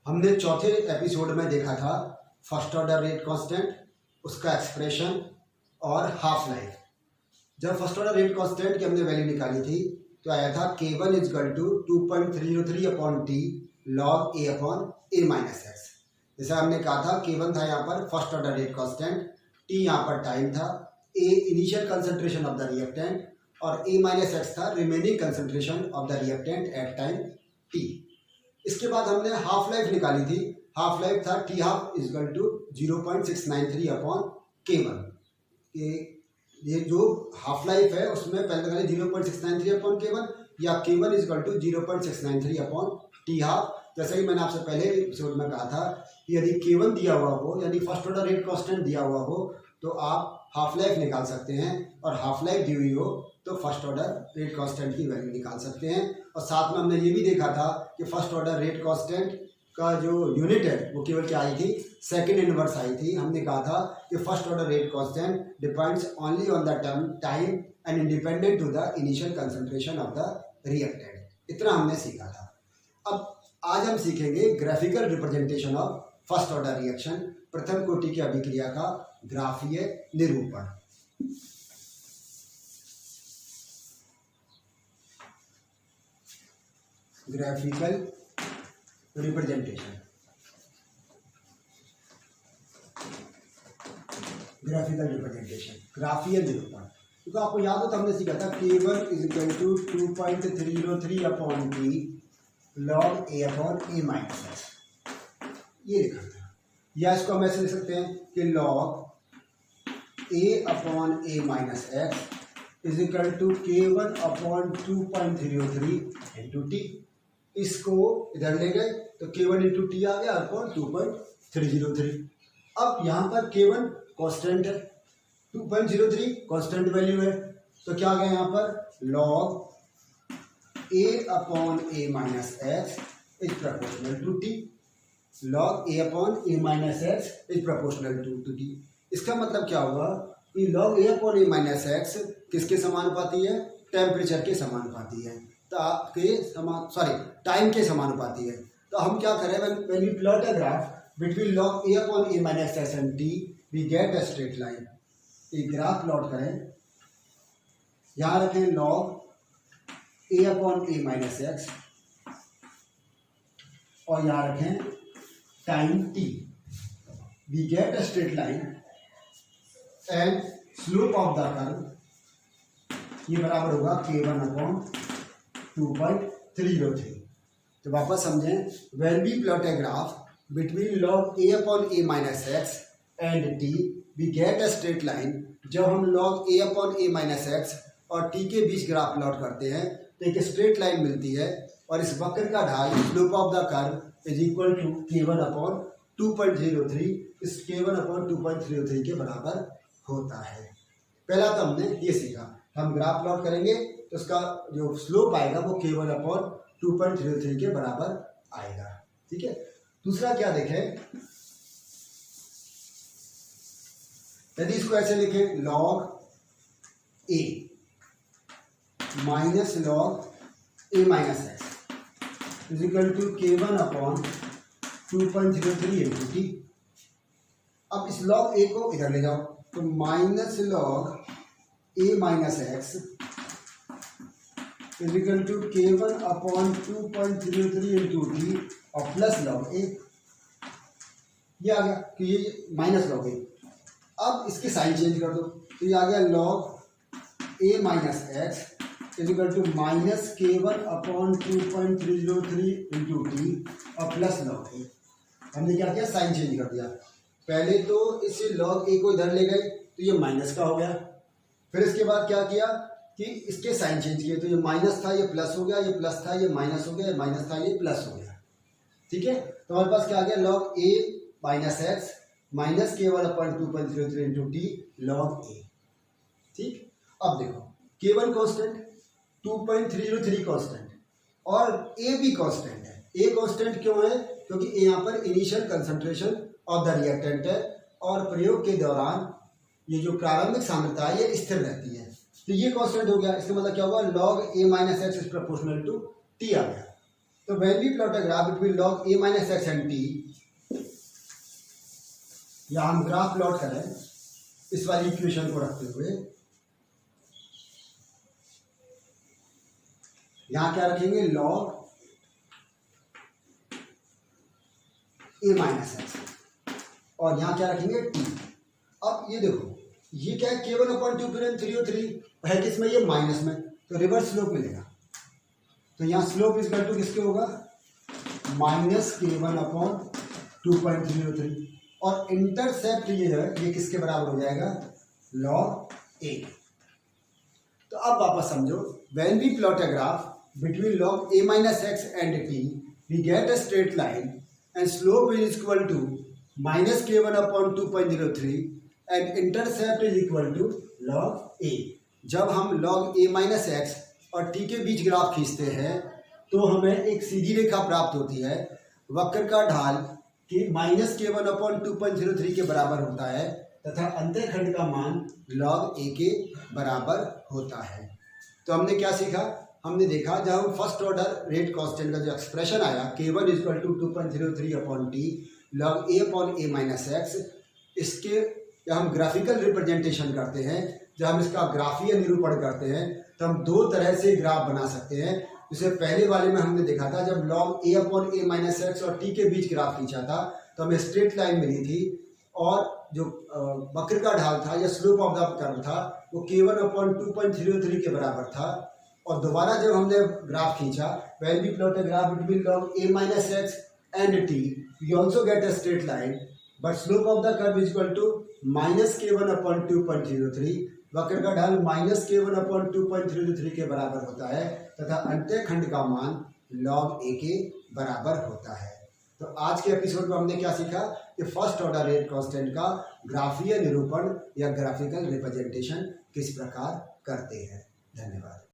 हमने चौथे एपिसोड में देखा था फर्स्ट ऑर्डर रेट कांस्टेंट, उसका एक्सप्रेशन और हाफ लाइफ। जब फर्स्ट ऑर्डर रेट कांस्टेंट की हमने वैल्यू निकाली थी तो आया था K1 is equal to 2.303 upon T log A upon A minus X. जैसा हमने कहा था K1 था यहाँ पर first order rate constant, T यहाँ पर टाइम था, A initial concentration of the reactant और ए माइनस एक्स था remaining concentration of the reactant at time T. इसके बाद हमने हाफ लाइफ निकाली थी। हाफ लाइफ था T half equal to 0.693 upon K1। ये जो हाफ लाइफ है उसमें पहले 0.693 अपॉन K1 या K1 is equal to 0.693 upon T half. जैसे कि मैंने आपसे पहले एपिसोड में कहा था कि यदि K1 दिया हुआ हो यानी फर्स्ट ऑर्डर रेट कांस्टेंट दिया हुआ हो तो आप हाफ लाइफ निकाल सकते हैं, और हाफ लाइफ दी हुई हो तो फर्स्ट ऑर्डर रेट कांस्टेंट की वैल्यू निकाल सकते हैं। और साथ में हमने ये भी देखा था कि फर्स्ट ऑर्डर रेट कांस्टेंट का जो यूनिट है वो केवल क्या आई थी, सेकंड इनवर्स आई थी। हमने कहा था कि first order rate constant depends only on the time and independent to the initial concentration of the reactant. इतना हमने सीखा था। अब आज हम सीखेंगे graphical representation of first order reaction, प्रथम कोटि की अभिक्रिया का ग्राफीय निरूपण। ग्राफिकल रिप्रेजेंटेशन, ग्राफिकल रिप्रेजेंटेशन, ग्राफीय निरूपण। क्योंकि आपको याद हो तो हमने सीखा था K1 is equal to 2.303 upon T log A upon A minus X, ये लिखा था। या इसको हम ऐसे लिख सकते हैं कि log A upon A minus X is equal to K1 upon 2.303 into T. इसको इधर ले गए तो K1 इंटू टी आ गया अपॉन 2.303। अब यहाँ पर K1 कांस्टेंट है, 2.03 कांस्टेंट वैल्यू है, तो क्या आ गया यहाँ पर log A upon A minus X is proportional to T. Log A upon A minus X is proportional to T. इसका मतलब क्या हुआ कि log A upon A minus X किसके समानुपाती है, टेम्परेचर के समानुपाती है, तो आपके टाइम के समानुपाती है। तो हम क्या करें, when we plot a graph between log A upon A minus X and T we get a straight line. एक ग्राफ प्लॉट करें, यहाँ रखें log A upon A minus X और यहाँ रखें time T. We get a straight line and slope of the curve ये बराबर होगा K1 अपॉन 2.303। तो वापस समझें, when we plot a graph between log A upon A minus X and T we get a straight line. जब हम log A upon A minus X और T के बीच ग्राफ प्लॉट करते हैं तो एक स्ट्रेट लाइन मिलती है, और इस वक्र का ढाल slope of the curve is equal to K1 upon 2.03। इस K1 अपॉन 2.303 के बराबर होता है। पहला तो हमने ये सीखा, हम ग्राफ प्लॉट करेंगे तो उसका जो स्लोप आएगा वो K1 अपॉन 2.03 के बराबर आएगा। ठीक है। दूसरा क्या देखें, यदि इसको ऐसे लिखें log A minus log A minus X is equal to K1 upon 2.03 into T. अब इस लॉग ए को इधर ले जाओ तो minus log A minus X is equal to K1 upon 2.03 into T और प्लस लॉग ए। ये आ गया कि ये माइनस लॉग ए। अब इसके साइन चेंज कर दो तो ये आ गया log A minus X is equal to minus K1 upon 2.303 into T और प्लस लॉग ए। हमने क्या किया, साइन चेंज कर दिया। पहले तो इस लॉग ए को इधर ले गए तो ये माइनस का हो गया, फिर इसके बाद क्या किया कि इसके साइन चेंज किए तो ये माइनस था ये प्लस हो गया, ये प्लस था ये माइनस हो गया, ये माइनस था ये प्लस हो गया। ठीक है। तो हमारे पास क्या आ गया log A minus X minus K1 upon 2.03 into T log A. ठीक। अब देखो K1 कांस्टेंट, 2.303 कांस्टेंट और ए भी कांस्टेंट है। ए कांस्टेंट क्यों है, क्योंकि यहाँ पर initial concentration of the reactant है और प्रयोग के दौरान ये जो प्रारंभिक सांद्रता है ये स्थिर रहती है, तो ये कांस्टेंट हो गया। इसका मतलब क्या हुआ, log A minus X is proportional to T आ गया। तो when we plot a graph between log a minus X and t, या हम ग्राफ प्लॉट करें इस वाली इक्वेशन को रखते हुए, यहां क्या रखेंगे log a माइनस एक्स और यहां क्या रखेंगे t। अब ये देखो ये क्या है k1/2 है किसमें, ये माइनस में, तो रिवर्स स्लोप मिलेगा। तो यहाँ स्लोप इज इक्वल टू किसके होगा, -k1/2.03 और इंटरसेप्ट ये है ये किसके बराबर हो जाएगा, log a। तो अब वापस समझो, when we plot a graph between log a minus X and t, we get a straight line and slope is equal to -k1/2.03 and intercept is equal to log a। जब हम log a minus X और t के बीच graph खींचते हैं तो हमें एक सीधी रेखा प्राप्त होती है, वक्र का ढाल कि -k1/2.03 के बराबर होता है तथा अंतःखंड का मान log a के बराबर होता है। तो हमने क्या सीखा, हमने देखा जब हम फर्स्ट ऑर्डर रेट कांस्टेंट का जो एक्सप्रेशन आया k1 = 2.03/t log a/a minus x, इसके जब हम ग्राफिकल रिप्रेजेंटेशन करते हैं, जब हम इसका ग्राफीय निरूपण करते हैं तो हम दो तरह से ग्राफ बना सकते हैं। जैसे पहले वाले में हमने देखा था जब log a/a माइनस एक्स और t के बीच ग्राफ खींचा था तो हमें स्ट्रेट लाइन मिली थी और जो वक्र का ढाल था या स्लोप ऑफ द कर्व था वो k1/2.03 के बराबर था। और दोबारा जब हमने ग्राफ खींचा, when we plot a graph between log a minus X and t, we also get a straight line but slope of the curve is equal to -k1/2.03, वक्र का ढाल -k1/2.03 के बराबर होता है तथा अंतःखंड का मान log a के बराबर होता है। तो आज के एपिसोड में हमने क्या सीखा कि फर्स्ट ऑर्डर रेट कांस्टेंट का ग्राफीय निरूपण या ग्राफिकल रिप्रेजेंटेशन किस प्रकार करते हैं। धन्यवाद।